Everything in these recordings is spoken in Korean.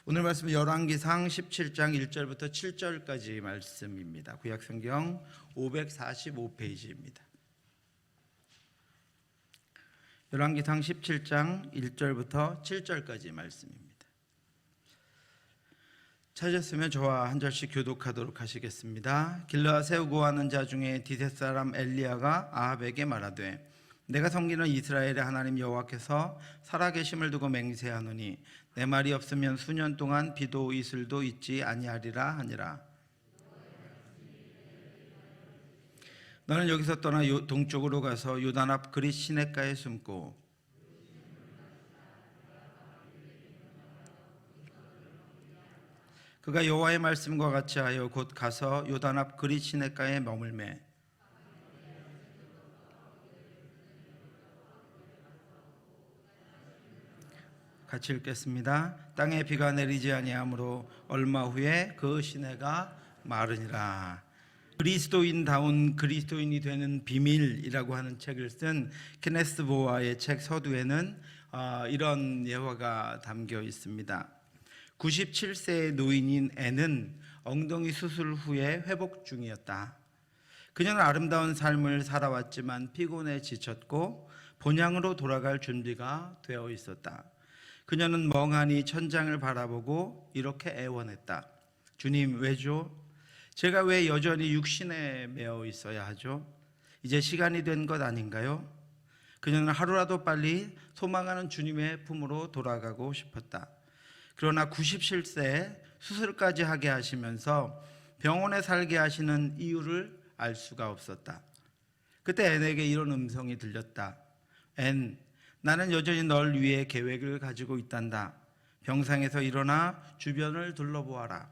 오늘 말씀은 열왕기상 17장 1절부터 7절까지 말씀입니다. 구약성경 545페이지입니다. 열왕기상 17장 1절부터 7절까지 말씀입니다. 찾으셨으면 저와 한 절씩 교독하도록 하시겠습니다. 길르앗 세우고 하는 자 중에 디셋 사람 엘리야가 아합에게 말하되 내가 섬기는 이스라엘의 하나님 여호와께서 살아계심을 두고 맹세하노니 내 말이 없으면 수년 동안 비도 이슬도 있지 아니하리라 하니라. 너는 여기서 떠나 동쪽으로 가서 요단 앞 그릿 시냇가에 숨고 그가 여호와의 말씀과 같이 하여 곧 가서 요단 앞 그릿 시냇가에 머물매 같이 읽겠습니다. 땅에 비가 내리지 아니하므로 얼마 후에 그 시내가 마르니라. 그리스도인다운 그리스도인이 되는 비밀이라고 하는 책을 쓴 케네스 보아의 책 서두에는 이런 예화가 담겨 있습니다. 97세의 노인인 앤은 엉덩이 수술 후에 회복 중이었다. 그녀는 아름다운 삶을 살아왔지만 피곤해 지쳤고 본향으로 돌아갈 준비가 되어 있었다. 그녀는 멍하니 천장을 바라보고 이렇게 애원했다. 주님, 왜죠? 제가 왜 여전히 육신에 매어 있어야 하죠? 이제 시간이 된 것 아닌가요? 그녀는 하루라도 빨리 소망하는 주님의 품으로 돌아가고 싶었다. 그러나 97세에 수술까지 하게 하시면서 병원에 살게 하시는 이유를 알 수가 없었다. 그때 앤에게 이런 음성이 들렸다. 앤, 나는 여전히 널 위해 계획을 가지고 있단다. 병상에서 일어나 주변을 둘러보아라.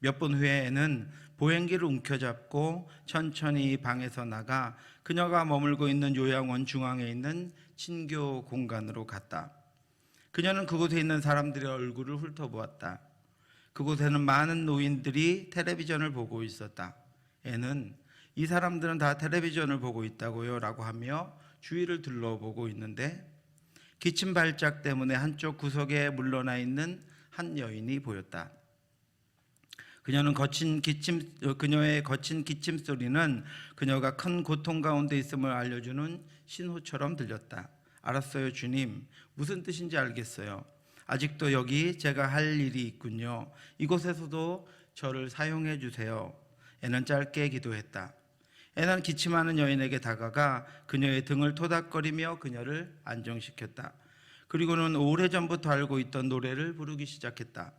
몇 분 후에 앤은 보행기를 움켜잡고 천천히 방에서 나가 그녀가 머물고 있는 요양원 중앙에 있는 친교 공간으로 갔다. 그녀는 그곳에 있는 사람들의 얼굴을 훑어보았다. 그곳에는 많은 노인들이 텔레비전을 보고 있었다. 앤은 이 사람들은 다 텔레비전을 보고 있다고요? 라고 하며 주위를 둘러보고 있는데 기침 발작 때문에 한쪽 구석에 물러나 있는 한 여인이 보였다. 그녀의 거친 기침 소리는 그녀가 큰 고통 가운데 있음을 알려주는 신호처럼 들렸다. 알았어요, 주님. 무슨 뜻인지 알겠어요. 아직도 여기 제가 할 일이 있군요. 이곳에서도 저를 사용해 주세요. 애는 짧게 기도했다. 애는 기침하는 여인에게 다가가 그녀의 등을 토닥거리며 그녀를 안정시켰다. 그리고는 오래전부터 알고 있던 노래를 부르기 시작했다.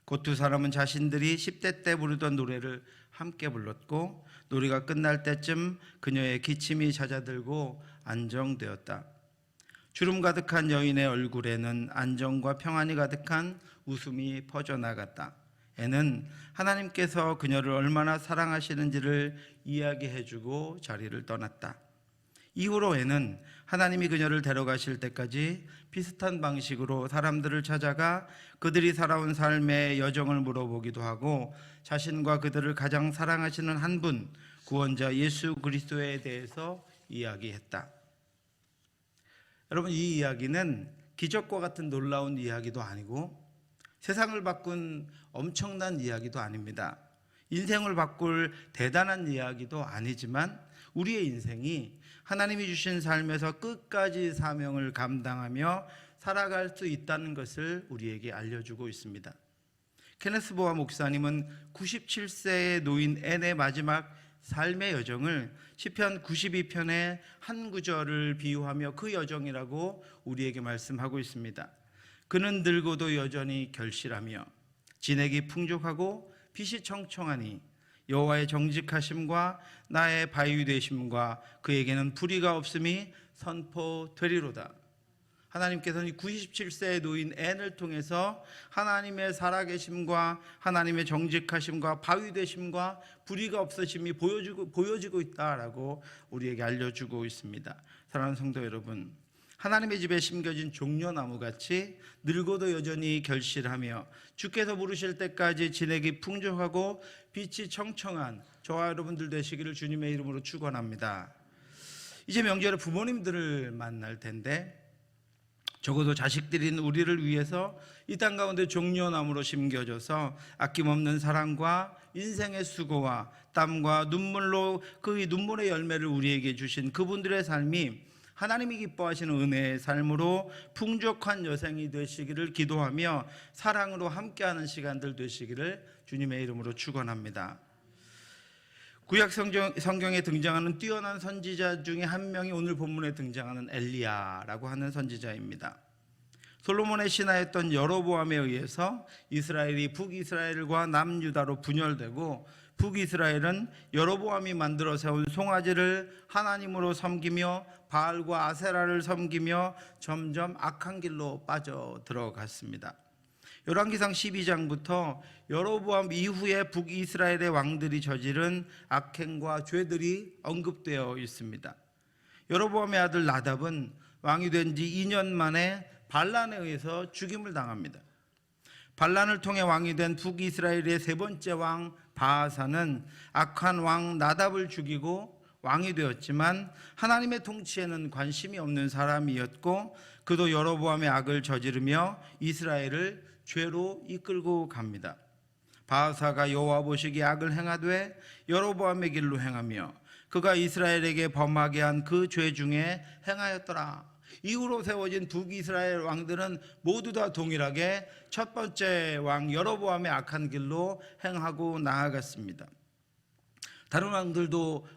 곧 두 사람은 자신들이 10대 때 부르던 노래를 함께 불렀고 노래가 끝날 때쯤 그녀의 기침이 잦아들고 안정되었다. 주름 가득한 여인의 얼굴에는 안정과 평안이 가득한 웃음이 퍼져나갔다. 애는 하나님께서 그녀를 얼마나 사랑하시는지를 이야기해주고 자리를 떠났다. 이후로 애는 하나님이 그녀를 데려가실 때까지 비슷한 방식으로 사람들을 찾아가 그들이 살아온 삶의 여정을 물어보기도 하고 자신과 그들을 가장 사랑하시는 한 분, 구원자 예수 그리스도에 대해서 이야기했다. 여러분, 이 이야기는 기적과 같은 놀라운 이야기도 아니고 세상을 바꾼 엄청난 이야기도 아닙니다. 인생을 바꿀 대단한 이야기도 아니지만 우리의 인생이 하나님이 주신 삶에서 끝까지 사명을 감당하며 살아갈 수 있다는 것을 우리에게 알려주고 있습니다. 케네스 보아 목사님은 97세의 노인 앤의 마지막 삶의 여정을 시편 92편의 한 구절을 비유하며 그 여정이라고 우리에게 말씀하고 있습니다. 그는 늙어도 여전히 결실하며 진액이 풍족하고 빛이 청청하니 여호와의 정직하심과 나의 바위 되심과 그에게는 불의가 없음이 선포되리로다. 하나님께서는 97세의 노인 앤을 통해서 하나님의 살아계심과 하나님의 정직하심과 바위 되심과 불의가 없으심이 보여지고 있다라고 우리에게 알려주고 있습니다. 사랑하는 성도 여러분, 하나님의 집에 심겨진 종려나무같이 늙어도 여전히 결실하며 주께서 부르실 때까지 진액이 풍족하고 빛이 청청한 저와 여러분들 되시기를 주님의 이름으로 축원합니다. 이제 명절에 부모님들을 만날 텐데 적어도 자식들인 우리를 위해서 이 땅 가운데 종려나무로 심겨져서 아낌없는 사랑과 인생의 수고와 땀과 눈물로 그 눈물의 열매를 우리에게 주신 그분들의 삶이 하나님이 기뻐하시는 은혜의 삶으로 풍족한 여생이 되시기를 기도하며 사랑으로 함께하는 시간들 되시기를 주님의 이름으로 축원합니다. 구약 성경에 등장하는 뛰어난 선지자 중에 한 명이 오늘 본문에 등장하는 엘리야라고 하는 선지자입니다. 솔로몬의 신하였던 여로보암에 의해서 이스라엘이 북이스라엘과 남유다로 분열되고 북이스라엘은 여로보암이 만들어 세운 송아지를 하나님으로 섬기며 바알과 아세라를 섬기며 점점 악한 길로 빠져 들어갔습니다. 열왕기상 12장부터 여로보암 이후에 북이스라엘의 왕들이 저지른 악행과 죄들이 언급되어 있습니다. 여로보암의 아들 나답은 왕이 된 지 2년 만에 반란에 의해서 죽임을 당합니다. 반란을 통해 왕이 된 북이스라엘의 세 번째 왕 바아사는 악한 왕 나답을 죽이고 왕이 되었지만 하나님의 통치에는 관심이 없는 사람이었고 그도 여로보암의 악을 저지르며 이스라엘을 죄로 이끌고 갑니다. 바아사가 여호와 보시기에 악을 행하되 여로보암의 길로 행하며 그가 이스라엘에게 범하게 한 그 죄 중에 행하였더라. 이후로 세워진 북이스라엘 왕들은 모두 다 동일하게 첫 번째 왕 여로보암의 악한 길로 행하고 나아갔습니다. 다른 왕들도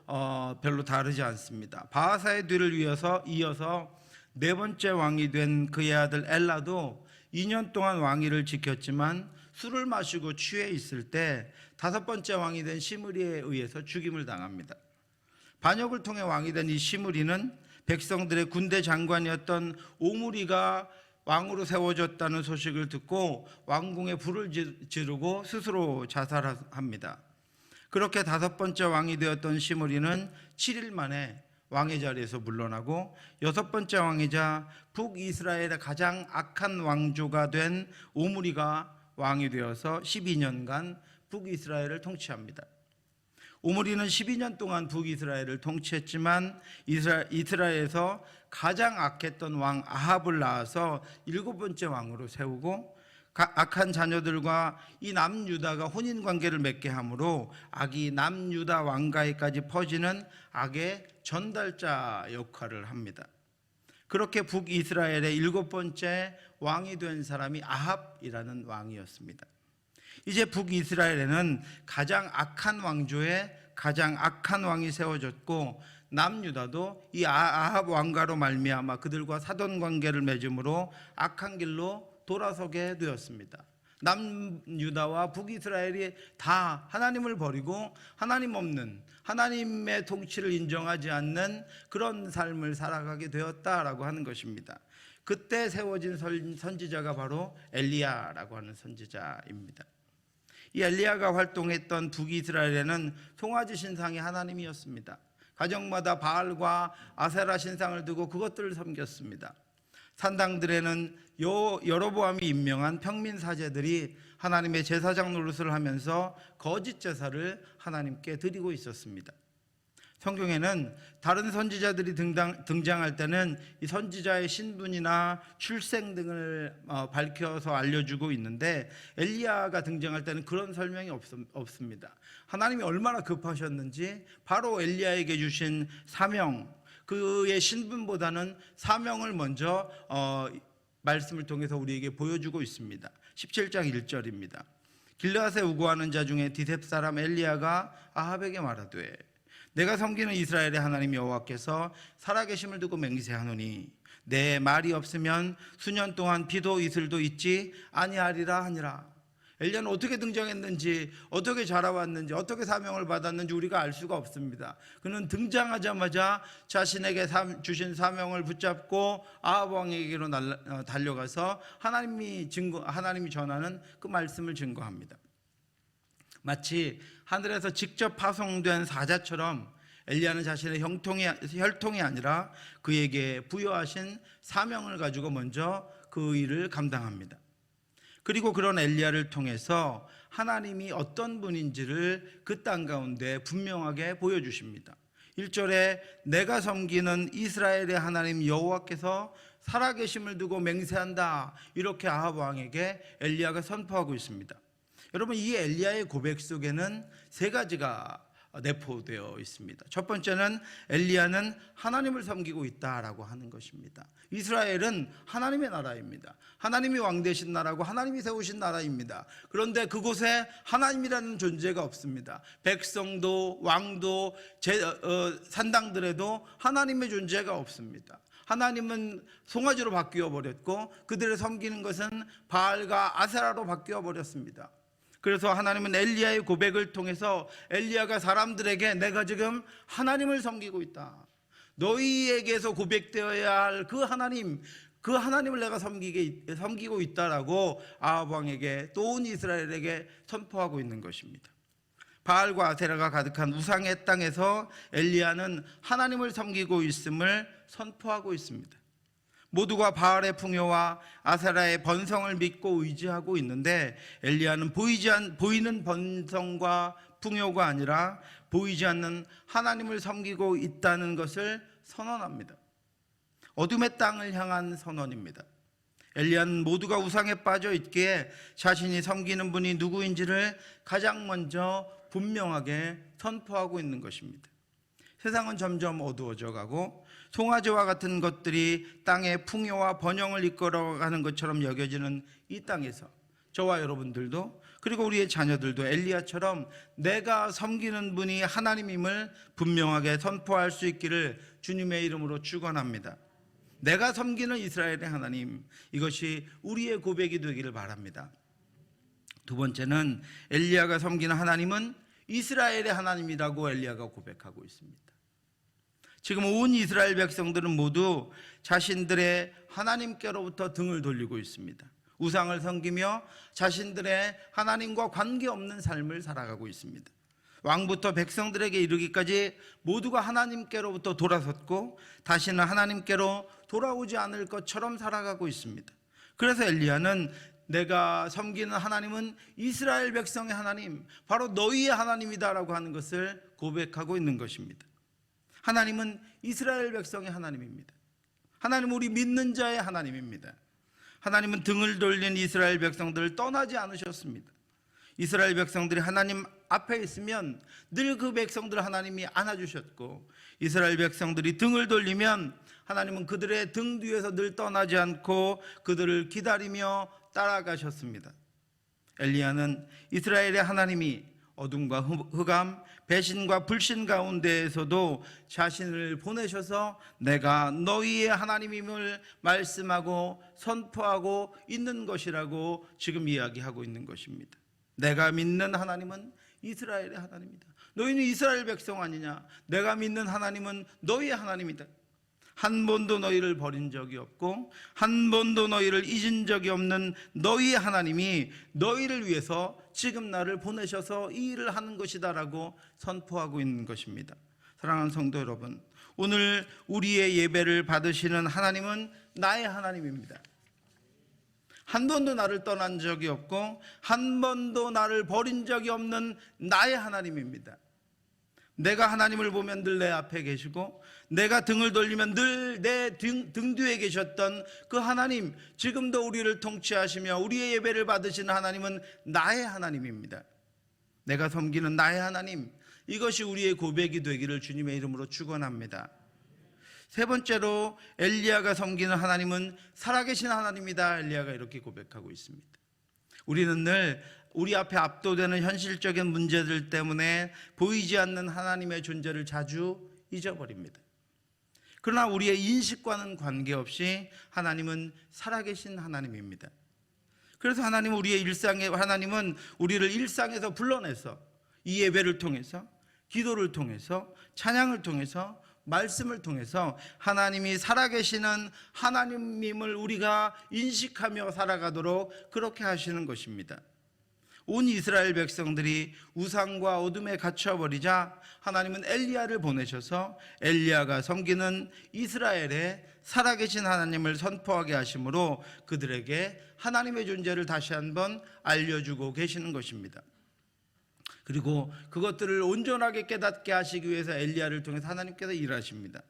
별로 다르지 않습니다. 바아사의 뒤를 이어서 네 번째 왕이 된 그의 아들 엘라도 2년 동안 왕위를 지켰지만 술을 마시고 취해 있을 때 다섯 번째 왕이 된 시므리에 의해서 죽임을 당합니다. 반역을 통해 왕이 된 이 시므리는 백성들의 군대 장관이었던 오므리가 왕으로 세워졌다는 소식을 듣고 왕궁에 불을 지르고 스스로 자살합니다. 그렇게 다섯 번째 왕이 되었던 시므리는 7일 만에 왕의 자리에서 물러나고 여섯 번째 왕이자 북이스라엘의 가장 악한 왕조가 된 오므리가 왕이 되어서 12년간 북이스라엘을 통치합니다. 오므리는 12년 동안 북이스라엘을 통치했지만 이스라엘에서 가장 악했던 왕 아합을 낳아서 일곱 번째 왕으로 세우고 악한 자녀들과 이 남유다가 혼인관계를 맺게 하므로 악이 남유다 왕가에까지 퍼지는 악의 전달자 역할을 합니다. 그렇게 북이스라엘의 일곱 번째 왕이 된 사람이 아합이라는 왕이었습니다. 이제 북이스라엘에는 가장 악한 왕조에 가장 악한 왕이 세워졌고 남유다도 이 아합 왕가로 말미암아 그들과 사돈 관계를 맺음으로 악한 길로 돌아서게 되었습니다. 남유다와 북이스라엘이 다 하나님을 버리고 하나님 없는 하나님의 통치를 인정하지 않는 그런 삶을 살아가게 되었다라고 하는 것입니다. 그때 세워진 선지자가 바로 엘리야라고 하는 선지자입니다. 이 엘리야가 활동했던 북이스라엘에는 송아지 신상이 하나님이었습니다. 가정마다 바알과 아세라 신상을 두고 그것들을 섬겼습니다. 산당들에는 여로보암이 임명한 평민 사제들이 하나님의 제사장 노릇을 하면서 거짓 제사를 하나님께 드리고 있었습니다. 성경에는 다른 선지자들이 등장할 때는 이 선지자의 신분이나 출생 등을 밝혀서 알려주고 있는데 엘리야가 등장할 때는 그런 설명이 없습니다. 하나님이 얼마나 급하셨는지 바로 엘리야에게 주신 사명, 그의 신분보다는 사명을 먼저 말씀을 통해서 우리에게 보여주고 있습니다. 17장 1절입니다. 길르앗에 우고하는 자 중에 디셉 사람 엘리야가 아합에게 말하되 내가 섬기는 이스라엘의 하나님 여호와께서 살아계심을 두고 맹세하노니 내 말이 없으면 수년 동안 비도 이슬도 있지 아니하리라 하니라. 엘리야는 어떻게 등장했는지, 어떻게 자라왔는지, 어떻게 사명을 받았는지 우리가 알 수가 없습니다. 그는 등장하자마자 자신에게 주신 사명을 붙잡고 아합 왕에게로 달려가서 하나님이 전하는 그 말씀을 증거합니다. 마치 하늘에서 직접 파송된 사자처럼 엘리야는 자신의 혈통이 아니라 그에게 부여하신 사명을 가지고 먼저 그 일을 감당합니다. 그리고 그런 엘리야를 통해서 하나님이 어떤 분인지를 그 땅 가운데 분명하게 보여주십니다. 1절에 내가 섬기는 이스라엘의 하나님 여호와께서 살아계심을 두고 맹세한다. 이렇게 아합 왕에게 엘리야가 선포하고 있습니다. 여러분, 이 엘리야의 고백 속에는 세 가지가 내포되어 있습니다. 첫 번째는 엘리야는 하나님을 섬기고 있다라고 하는 것입니다. 이스라엘은 하나님의 나라입니다. 하나님이 왕 되신 나라고 하나님이 세우신 나라입니다. 그런데 그곳에 하나님이라는 존재가 없습니다. 백성도 왕도 산당들에도 하나님의 존재가 없습니다. 하나님은 송아지로 바뀌어 버렸고 그들을 섬기는 것은 바알과 아세라로 바뀌어 버렸습니다. 그래서 하나님은 엘리야의 고백을 통해서 엘리야가 사람들에게 내가 지금 하나님을 섬기고 있다. 너희에게서 고백되어야 할 그 하나님을 내가 섬기고 있다라고 아합 왕에게 또 온 이스라엘에게 선포하고 있는 것입니다. 바알과 아세라가 가득한 우상의 땅에서 엘리야는 하나님을 섬기고 있음을 선포하고 있습니다. 모두가 바알의 풍요와 아세라의 번성을 믿고 의지하고 있는데 엘리야는 보이는 번성과 풍요가 아니라 보이지 않는 하나님을 섬기고 있다는 것을 선언합니다. 어둠의 땅을 향한 선언입니다. 엘리야는 모두가 우상에 빠져 있기에 자신이 섬기는 분이 누구인지를 가장 먼저 분명하게 선포하고 있는 것입니다. 세상은 점점 어두워져 가고 송아지와 같은 것들이 땅의 풍요와 번영을 이끌어가는 것처럼 여겨지는 이 땅에서 저와 여러분들도 그리고 우리의 자녀들도 엘리야처럼 내가 섬기는 분이 하나님임을 분명하게 선포할 수 있기를 주님의 이름으로 축원합니다. 내가 섬기는 이스라엘의 하나님, 이것이 우리의 고백이 되기를 바랍니다. 두 번째는 엘리야가 섬기는 하나님은 이스라엘의 하나님이라고 엘리야가 고백하고 있습니다. 지금 온 이스라엘 백성들은 모두 자신들의 하나님께로부터 등을 돌리고 있습니다. 우상을 섬기며 자신들의 하나님과 관계없는 삶을 살아가고 있습니다. 왕부터 백성들에게 이르기까지 모두가 하나님께로부터 돌아섰고 다시는 하나님께로 돌아오지 않을 것처럼 살아가고 있습니다. 그래서 엘리야는 내가 섬기는 하나님은 이스라엘 백성의 하나님, 바로 너희의 하나님이다라고 하는 것을 고백하고 있는 것입니다. 하나님은 이스라엘 백성의 하나님입니다. 하나님은 우리 믿는 자의 하나님입니다. 하나님은 등을 돌린 이스라엘 백성들을 떠나지 않으셨습니다. 이스라엘 백성들이 하나님 앞에 있으면 늘 그 백성들을 하나님이 안아주셨고, 이스라엘 백성들이 등을 돌리면 하나님은 그들의 등 뒤에서 늘 떠나지 않고 그들을 기다리며 따라가셨습니다. 엘리야는 이스라엘의 하나님이 어둠과 흑암, 배신과 불신 가운데에서도 자신을 보내셔서 내가 너희의 하나님임을 말씀하고 선포하고 있는 것이라고 지금 이야기하고 있는 것입니다. 내가 믿는 하나님은 이스라엘의 하나님이다. 너희는 이스라엘 백성 아니냐? 내가 믿는 하나님은 너희의 하나님이다. 한 번도 너희를 버린 적이 없고 한 번도 너희를 잊은 적이 없는 너희의 하나님이 너희를 위해서 지금 나를 보내셔서 이 일을 하는 것이다 라고 선포하고 있는 것입니다. 사랑하는 성도 여러분, 오늘 우리의 예배를 받으시는 하나님은 나의 하나님입니다. 한 번도 나를 떠난 적이 없고 한 번도 나를 버린 적이 없는 나의 하나님입니다. 내가 하나님을 보면 늘 내 앞에 계시고 내가 등을 돌리면 늘 내 등 뒤에 계셨던 그 하나님, 지금도 우리를 통치하시며 우리의 예배를 받으시는 하나님은 나의 하나님입니다. 내가 섬기는 나의 하나님, 이것이 우리의 고백이 되기를 주님의 이름으로 축원합니다. 세 번째로 엘리야가 섬기는 하나님은 살아계신 하나님이다. 엘리야가 이렇게 고백하고 있습니다. 우리는 늘 우리 앞에 압도되는 현실적인 문제들 때문에 보이지 않는 하나님의 존재를 자주 잊어버립니다. 그러나 우리의 인식과는 관계없이 하나님은 살아계신 하나님입니다. 그래서 하나님은 하나님은 우리를 일상에서 불러내서 이 예배를 통해서, 기도를 통해서, 찬양을 통해서, 말씀을 통해서 하나님이 살아계시는 하나님임을 우리가 인식하며 살아가도록 그렇게 하시는 것입니다. 온 이스라엘 백성들이 우상과 어둠에 갇혀버리자 하나님은 엘리야를 보내셔서 엘리야가 섬기는 이스라엘의 살아계신 하나님을 선포하게 하심으로 그들에게 하나님의 존재를 다시 한번 알려주고 계시는 것입니다. 그리고 그것들을 온전하게 깨닫게 하시기 위해서 엘리야를 통해서 하나님께서 일하십니다.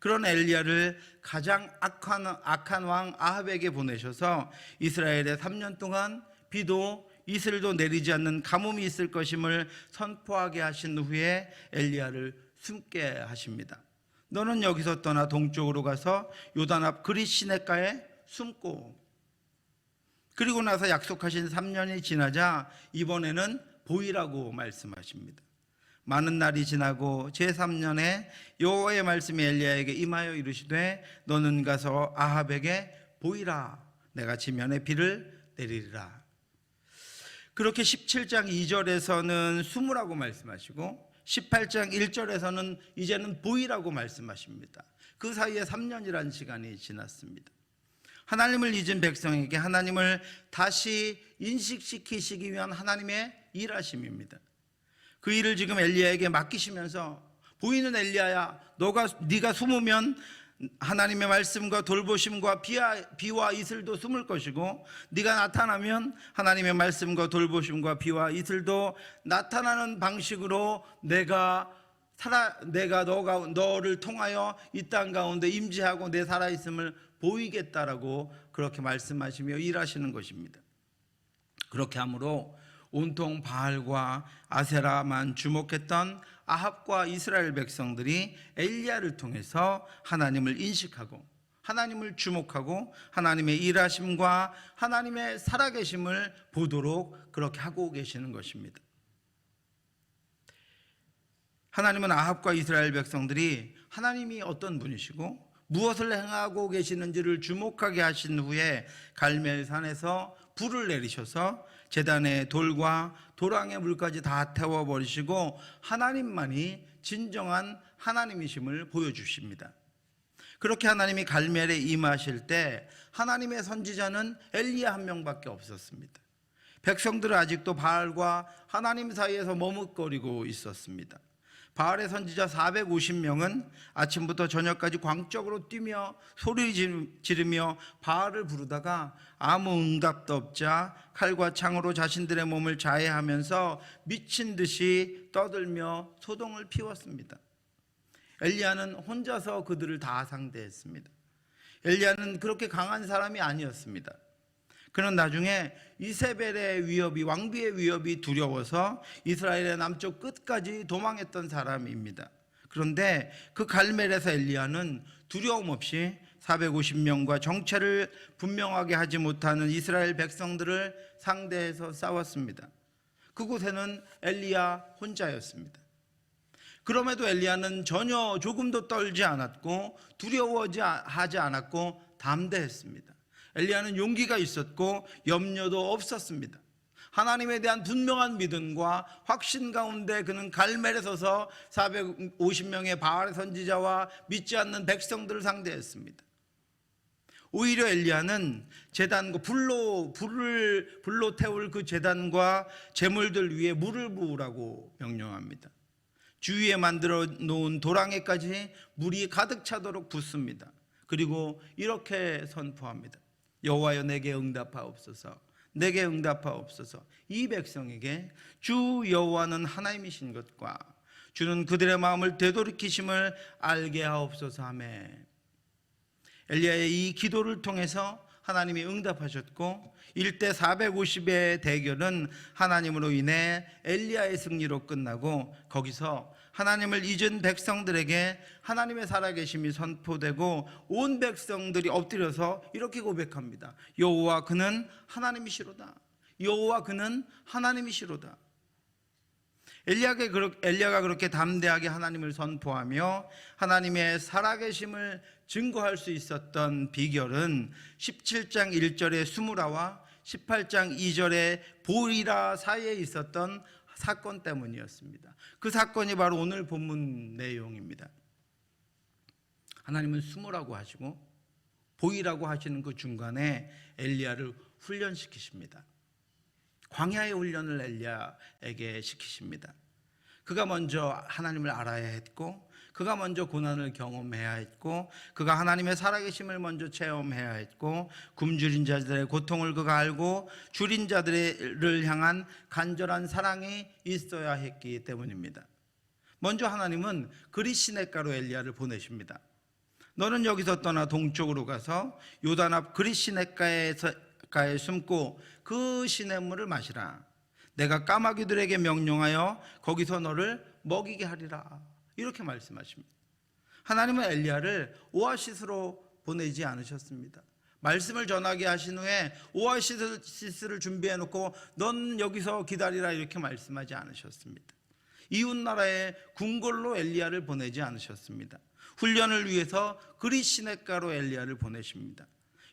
그런 엘리야를 가장 악한 왕 아합에게 보내셔서 이스라엘에 3년 동안 비도 이슬도 내리지 않는 가뭄이 있을 것임을 선포하게 하신 후에 엘리야를 숨게 하십니다. 너는 여기서 떠나 동쪽으로 가서 요단 앞 그릿 시냇가에 숨고, 그리고 나서 약속하신 3년이 지나자 이번에는 보이라고 말씀하십니다. 많은 날이 지나고 제3년에 여호와의 말씀이 엘리야에게 임하여 이르시되 너는 가서 아합에게 보이라. 내가 지면에 비를 내리리라. 그렇게 17장 2절에서는 숨으라고 말씀하시고 18장 1절에서는 이제는 보이라고 말씀하십니다. 그 사이에 3년이라는 시간이 지났습니다. 하나님을 잊은 백성에게 하나님을 다시 인식시키시기 위한 하나님의 일하심입니다. 그 일을 지금 엘리야에게 맡기시면서 보이는 엘리야야, 네가 숨으면 하나님의 말씀과 돌보심과 비와 이슬도 숨을 것이고, 네가 나타나면 하나님의 말씀과 돌보심과 비와 이슬도 나타나는 방식으로 내가 너를 통하여 이 땅 가운데 임재하고 내 살아있음을 보이겠다라고 그렇게 말씀하시며 일하시는 것입니다. 그렇게 함으로 온통 바알과 아세라만 주목했던 아합과 이스라엘 백성들이 엘리야를 통해서 하나님을 인식하고 하나님을 주목하고 하나님의 일하심과 하나님의 살아계심을 보도록 그렇게 하고 계시는 것입니다. 하나님은 아합과 이스라엘 백성들이 하나님이 어떤 분이시고 무엇을 행하고 계시는지를 주목하게 하신 후에 갈멜산에서 불을 내리셔서 제단의 돌과 도랑의 물까지 다 태워버리시고 하나님만이 진정한 하나님이심을 보여주십니다. 그렇게 하나님이 갈멜에 임하실 때 하나님의 선지자는 엘리야 한 명밖에 없었습니다. 백성들은 아직도 바알과 하나님 사이에서 머뭇거리고 있었습니다. 바알의 선지자 450명은 아침부터 저녁까지 광적으로 뛰며 소리 지르며 바알을 부르다가 아무 응답도 없자 칼과 창으로 자신들의 몸을 자해하면서 미친 듯이 떠들며 소동을 피웠습니다. 엘리야는 혼자서 그들을 다 상대했습니다. 엘리야는 그렇게 강한 사람이 아니었습니다. 그는 나중에 이세벨의 위협이, 왕비의 위협이 두려워서 이스라엘의 남쪽 끝까지 도망했던 사람입니다. 그런데 그 갈멜에서 엘리야는 두려움 없이 450명과 정체를 분명하게 하지 못하는 이스라엘 백성들을 상대해서 싸웠습니다. 그곳에는 엘리야 혼자였습니다. 그럼에도 엘리야는 전혀 조금도 떨지 않았고 두려워하지 않았고 담대했습니다. 엘리야는 용기가 있었고 염려도 없었습니다. 하나님에 대한 분명한 믿음과 확신 가운데 그는 갈멜에 서서 450명의 바알의 선지자와 믿지 않는 백성들을 상대했습니다. 오히려 엘리야는 제단과 불로 태울 그 제단과 제물들 위에 물을 부으라고 명령합니다. 주위에 만들어 놓은 도랑에까지 물이 가득 차도록 붓습니다. 그리고 이렇게 선포합니다. 여호와여 내게 응답하옵소서, 내게 응답하옵소서. 이 백성에게 주 여호와는 하나님이신 것과 주는 그들의 마음을 되돌이키심을 알게 하옵소서 하며, 엘리야의 이 기도를 통해서 하나님이 응답하셨고 1대 450의 대결은 하나님으로 인해 엘리야의 승리로 끝나고 거기서 하나님을 잊은 백성들에게 하나님의 살아계심이 선포되고 온 백성들이 엎드려서 이렇게 고백합니다. 여호와 그는 하나님이시로다. 여호와 그는 하나님이시로다. 엘리야가 그렇게 담대하게 하나님을 선포하며 하나님의 살아계심을 증거할 수 있었던 비결은 17장 1절의 수무라와 18장 2절의 보이라 사이에 있었던 사건 때문이었습니다. 그 사건이 바로 오늘 본문 내용입니다. 하나님은 수무라고 하시고 보이라고 하시는 그 중간에 엘리야를 훈련시키십니다. 광야의 훈련을 엘리야에게 시키십니다. 그가 먼저 하나님을 알아야 했고 그가 먼저 고난을 경험해야 했고 그가 하나님의 살아계심을 먼저 체험해야 했고 굶주린 자들의 고통을 그가 알고 줄인 자들을 향한 간절한 사랑이 있어야 했기 때문입니다. 먼저 하나님은 그릿 시냇가로 엘리야를 보내십니다. 너는 여기서 떠나 동쪽으로 가서 요단 앞 그릿시냇가에 숨고 그 시냇물을 마시라. 내가 까마귀들에게 명령하여 거기서 너를 먹이게 하리라. 이렇게 말씀하십니다. 하나님은 엘리야를 오아시스로 보내지 않으셨습니다. 말씀을 전하게 하신 후에 오아시스를 준비해 놓고 넌 여기서 기다리라 이렇게 말씀하지 않으셨습니다. 이웃나라의 궁궐로 엘리야를 보내지 않으셨습니다. 훈련을 위해서 그릿시냇가로 엘리야를 보내십니다.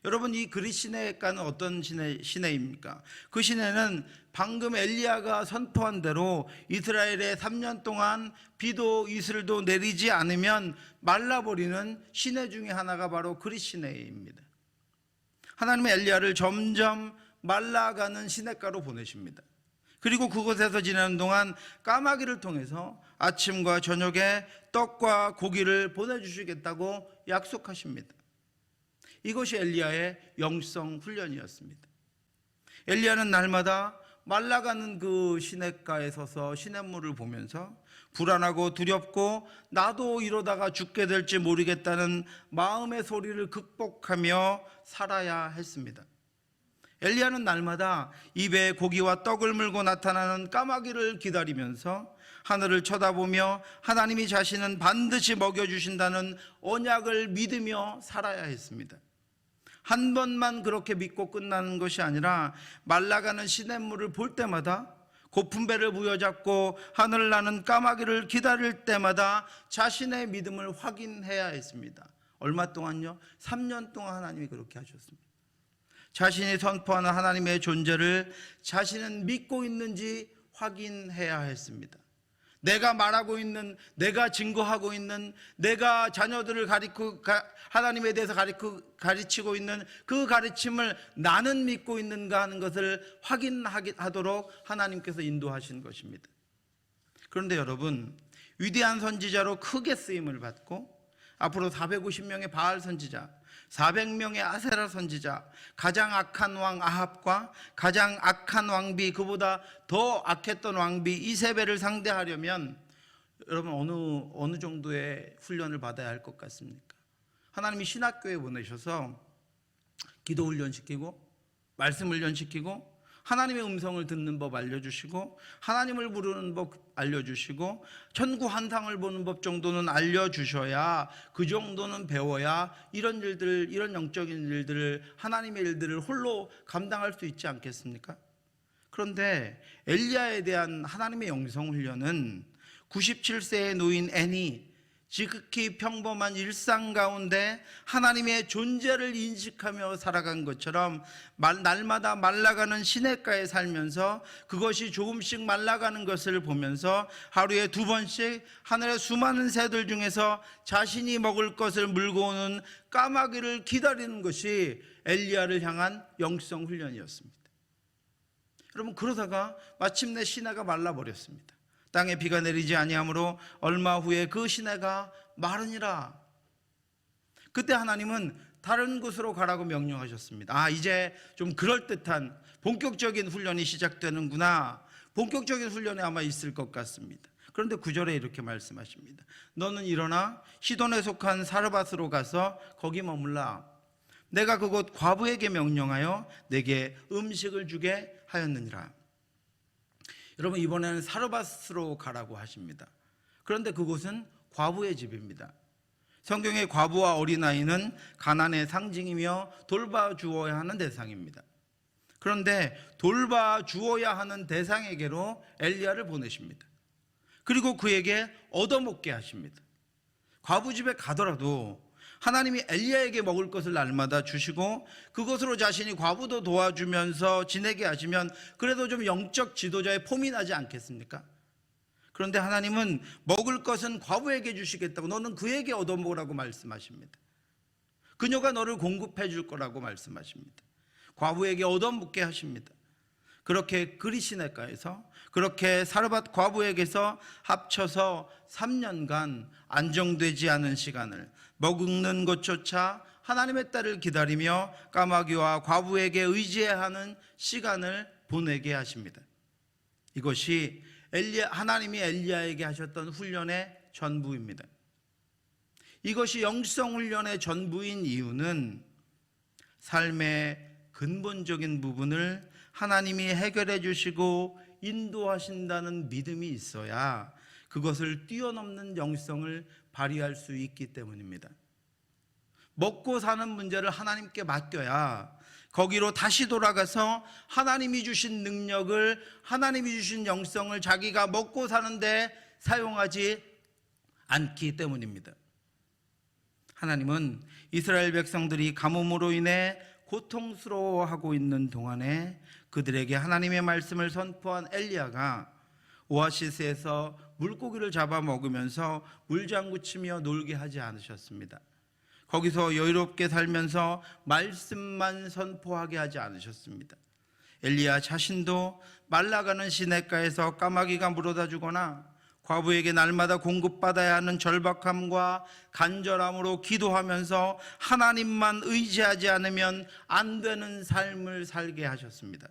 여러분, 이 그릿시냇가는 어떤 시내입니까? 그 시내는 방금 엘리야가 선포한 대로 이스라엘에 3년 동안 비도 이슬도 내리지 않으면 말라버리는 시내 중에 하나가 바로 그릿시내입니다. 하나님은 엘리야를 점점 말라가는 시냇가로 보내십니다. 그리고 그곳에서 지내는 동안 까마귀를 통해서 아침과 저녁에 떡과 고기를 보내주시겠다고 약속하십니다. 이것이 엘리야의 영성 훈련이었습니다. 엘리야는 날마다 말라가는 그 시냇가에 서서 시냇물을 보면서 불안하고 두렵고 나도 이러다가 죽게 될지 모르겠다는 마음의 소리를 극복하며 살아야 했습니다. 엘리야는 날마다 입에 고기와 떡을 물고 나타나는 까마귀를 기다리면서 하늘을 쳐다보며 하나님이 자신은 반드시 먹여주신다는 언약을 믿으며 살아야 했습니다. 한 번만 그렇게 믿고 끝나는 것이 아니라 말라가는 시냇물을 볼 때마다 고픈 배를 부여잡고 하늘을 나는 까마귀를 기다릴 때마다 자신의 믿음을 확인해야 했습니다. 얼마 동안요? 3년 동안 하나님이 그렇게 하셨습니다. 자신이 선포하는 하나님의 존재를 자신은 믿고 있는지 확인해야 했습니다. 내가 말하고 있는, 내가 증거하고 있는, 내가 자녀들을 하나님에 대해서 가르치고 있는 그 가르침을 나는 믿고 있는가 하는 것을 확인하도록 하나님께서 인도하신 것입니다. 그런데 여러분, 위대한 선지자로 크게 쓰임을 받고 앞으로 450명의 바알 선지자, 400명의 아세라 선지자, 가장 악한 왕 아합과 가장 악한 왕비, 그보다 더 악했던 왕비 이세벨을 상대하려면 여러분 어느 정도의 훈련을 받아야 할 것 같습니까? 하나님이 신학교에 보내셔서 기도 훈련시키고 말씀 훈련시키고 하나님의 음성을 듣는 법 알려주시고 하나님을 부르는 법 알려주시고 천구 환상을 보는 법 정도는 알려주셔야, 그 정도는 배워야 이런 일들, 이런 영적인 일들을, 하나님의 일들을 홀로 감당할 수 있지 않겠습니까? 그런데 엘리야에 대한 하나님의 영성 훈련은 97세의 노인 애니, 지극히 평범한 일상 가운데 하나님의 존재를 인식하며 살아간 것처럼 날마다 말라가는 시냇가에 살면서 그것이 조금씩 말라가는 것을 보면서 하루에 2번씩 하늘의 수많은 새들 중에서 자신이 먹을 것을 물고 오는 까마귀를 기다리는 것이 엘리야를 향한 영성 훈련이었습니다. 여러분, 그러다가 마침내 시내가 말라버렸습니다. 땅에 비가 내리지 아니하므로 얼마 후에 그 시내가 마르니라. 그때 하나님은 다른 곳으로 가라고 명령하셨습니다. 이제 좀 그럴듯한 본격적인 훈련이 시작되는구나. 본격적인 훈련이 아마 있을 것 같습니다. 그런데 9절에 이렇게 말씀하십니다. 너는 일어나 시돈에 속한 사르밧으로 가서 거기 머물라. 내가 그곳 과부에게 명령하여 내게 음식을 주게 하였느니라. 여러분, 이번에는 사르밧으로 가라고 하십니다. 그런데 그곳은 과부의 집입니다. 성경의 과부와 어린아이는 가난의 상징이며 돌봐주어야 하는 대상입니다. 그런데 돌봐주어야 하는 대상에게로 엘리야를 보내십니다. 그리고 그에게 얻어먹게 하십니다. 과부 집에 가더라도 하나님이 엘리야에게 먹을 것을 날마다 주시고 그것으로 자신이 과부도 도와주면서 지내게 하시면 그래도 좀 영적 지도자의 폼이 나지 않겠습니까? 그런데 하나님은 먹을 것은 과부에게 주시겠다고, 너는 그에게 얻어먹으라고 말씀하십니다. 그녀가 너를 공급해 줄 거라고 말씀하십니다. 과부에게 얻어먹게 하십니다. 그렇게 그릿시냇가에서, 그렇게 사르밧 과부에게서 합쳐서 3년간 안정되지 않은 시간을, 먹는 것조차 하나님의 딸을 기다리며 까마귀와 과부에게 의지해야 하는 시간을 보내게 하십니다. 이것이 하나님이 엘리야에게 하셨던 훈련의 전부입니다. 이것이 영성훈련의 전부인 이유는 삶의 근본적인 부분을 하나님이 해결해 주시고 인도하신다는 믿음이 있어야 그것을 뛰어넘는 영성을 발휘할 수 있기 때문입니다. 먹고 사는 문제를 하나님께 맡겨야 거기로 다시 돌아가서 하나님이 주신 능력을, 하나님이 주신 영성을 자기가 먹고 사는데 사용하지 않기 때문입니다. 하나님은 이스라엘 백성들이 가뭄으로 인해 고통스러워하고 있는 동안에 그들에게 하나님의 말씀을 선포한 엘리야가 오아시스에서 물고기를 잡아 먹으면서 물장구치며 놀게 하지 않으셨습니다. 거기서 여유롭게 살면서 말씀만 선포하게 하지 않으셨습니다. 엘리야 자신도 말라가는 시냇가에서 까마귀가 물어다 주거나 과부에게 날마다 공급받아야 하는 절박함과 간절함으로 기도하면서 하나님만 의지하지 않으면 안 되는 삶을 살게 하셨습니다.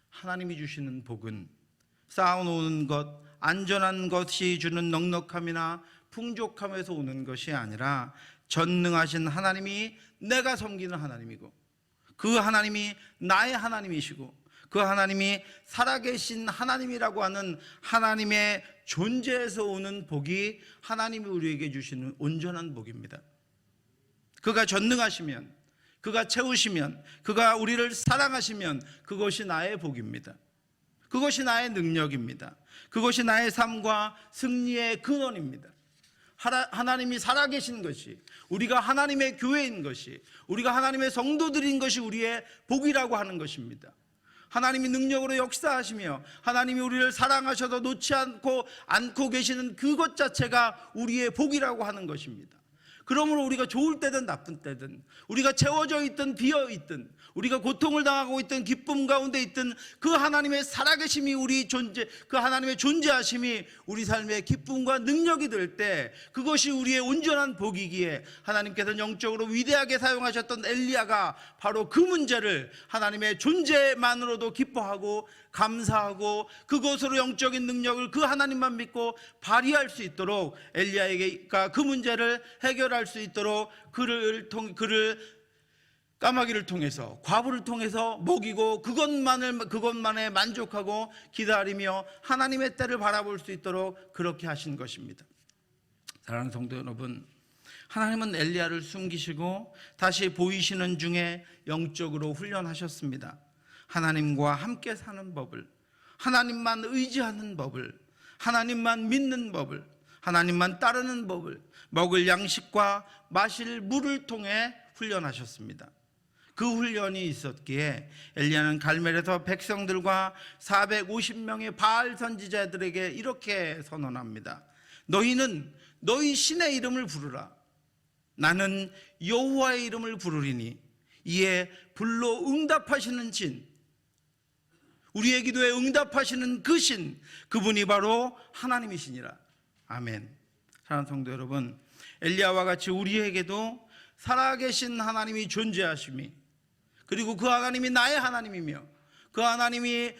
하나님이 주시는 복은 쌓아놓은 것, 안전한 것이 주는 넉넉함이나 풍족함에서 오는 것이 아니라 전능하신 하나님이 내가 섬기는 하나님이고 그 하나님이 나의 하나님이시고 그 하나님이 살아계신 하나님이라고 하는 하나님의 존재에서 오는 복이 하나님이 우리에게 주시는 온전한 복입니다. 그가 전능하시면, 그가 채우시면, 그가 우리를 사랑하시면 그것이 나의 복입니다. 그것이 나의 능력입니다. 그것이 나의 삶과 승리의 근원입니다. 하나님이 살아계신 것이, 우리가 하나님의 교회인 것이, 우리가 하나님의 성도들인 것이 우리의 복이라고 하는 것입니다. 하나님이 능력으로 역사하시며 하나님이 우리를 사랑하셔도 놓지 않고 계시는 그것 자체가 우리의 복이라고 하는 것입니다. 그러므로 우리가 좋을 때든 나쁜 때든, 우리가 채워져 있든 비어 있든, 우리가 고통을 당하고 있든 기쁨 가운데 있든 그 하나님의 살아계심이 그 하나님의 존재하심이 우리 삶의 기쁨과 능력이 될 때 그것이 우리의 온전한 복이기에 하나님께서는 영적으로 위대하게 사용하셨던 엘리야가 바로 그 문제를 하나님의 존재만으로도 기뻐하고 감사하고 그것으로 영적인 능력을 그 하나님만 믿고 발휘할 수 있도록 엘리야가 그 문제를 해결할 수 있도록 그를 까마귀를 통해서, 과부를 통해서 먹이고 그것만에 만족하고 기다리며 하나님의 때를 바라볼 수 있도록 그렇게 하신 것입니다. 사랑하는 성도 여러분, 하나님은 엘리야를 숨기시고 다시 보이시는 중에 영적으로 훈련하셨습니다. 하나님과 함께 사는 법을, 하나님만 의지하는 법을, 하나님만 믿는 법을, 하나님만 따르는 법을, 먹을 양식과 마실 물을 통해 훈련하셨습니다. 그 훈련이 있었기에 엘리야는 갈멜에서 백성들과 450명의 바알 선지자들에게 이렇게 선언합니다. 너희는 너희 신의 이름을 부르라. 나는 여호와의 이름을 부르리니 이에 불로 응답하시는 신, 우리의 기도에 응답하시는 그 신, 그분이 바로 하나님이시니라. 아멘. 사랑하는 성도 여러분, 엘리야와 같이 우리에게도 살아계신 하나님이 존재하심이, 그리고 그 하나님이 나의 하나님이며 그 하나님이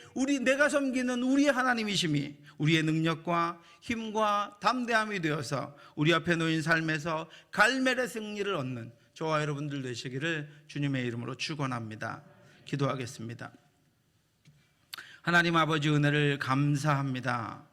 내가 섬기는 우리의 하나님이심이 우리의 능력과 힘과 담대함이 되어서 우리 앞에 놓인 삶에서 갈멜의 승리를 얻는 저와 여러분들 되시기를 주님의 이름으로 축원합니다. 기도하겠습니다. 하나님 아버지, 은혜를 감사합니다.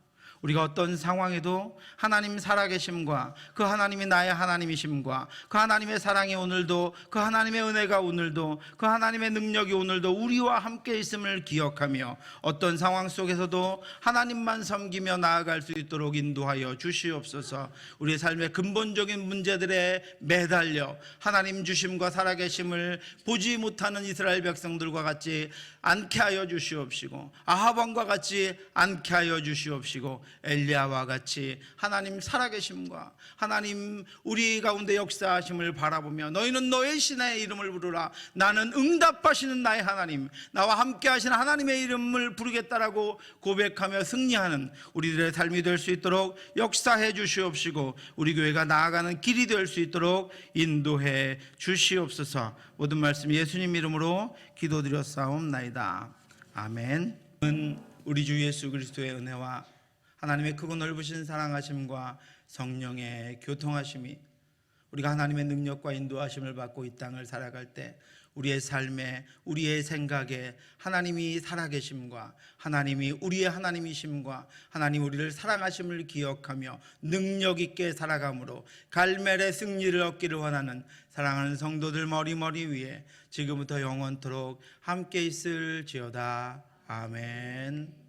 우리가 어떤 상황에도 하나님 살아계심과 그 하나님이 나의 하나님이심과 그 하나님의 사랑이 오늘도, 그 하나님의 은혜가 오늘도, 그 하나님의 능력이 오늘도 우리와 함께 있음을 기억하며 어떤 상황 속에서도 하나님만 섬기며 나아갈 수 있도록 인도하여 주시옵소서. 우리의 삶의 근본적인 문제들에 매달려 하나님 주심과 살아계심을 보지 못하는 이스라엘 백성들과 같이 않게 하여 주시옵시고, 아합 왕과 같이 않게 하여 주시옵시고, 엘리야와 같이 하나님 살아계심과 하나님 우리 가운데 역사하심을 바라보며 너희는 너의 신의 이름을 부르라. 나는 응답하시는 나의 하나님, 나와 함께 하시는 하나님의 이름을 부르겠다라고 고백하며 승리하는 우리들의 삶이 될 수 있도록 역사해 주시옵시고, 우리 교회가 나아가는 길이 될 수 있도록 인도해 주시옵소서. 모든 말씀 예수님 이름으로 기도드렸사옵나이다. 아멘. 우리 주 예수 그리스도의 은혜와 하나님의 크고 넓으신 사랑하심과 성령의 교통하심이 우리가 하나님의 능력과 인도하심을 받고 이 땅을 살아갈 때 우리의 삶에, 우리의 생각에 하나님이 살아계심과 하나님이 우리의 하나님이심과 하나님 우리를 사랑하심을 기억하며 능력 있게 살아감으로 갈멜의 승리를 얻기를 원하는 사랑하는 성도들 머리 위에 지금부터 영원토록 함께 있을지어다. 아멘.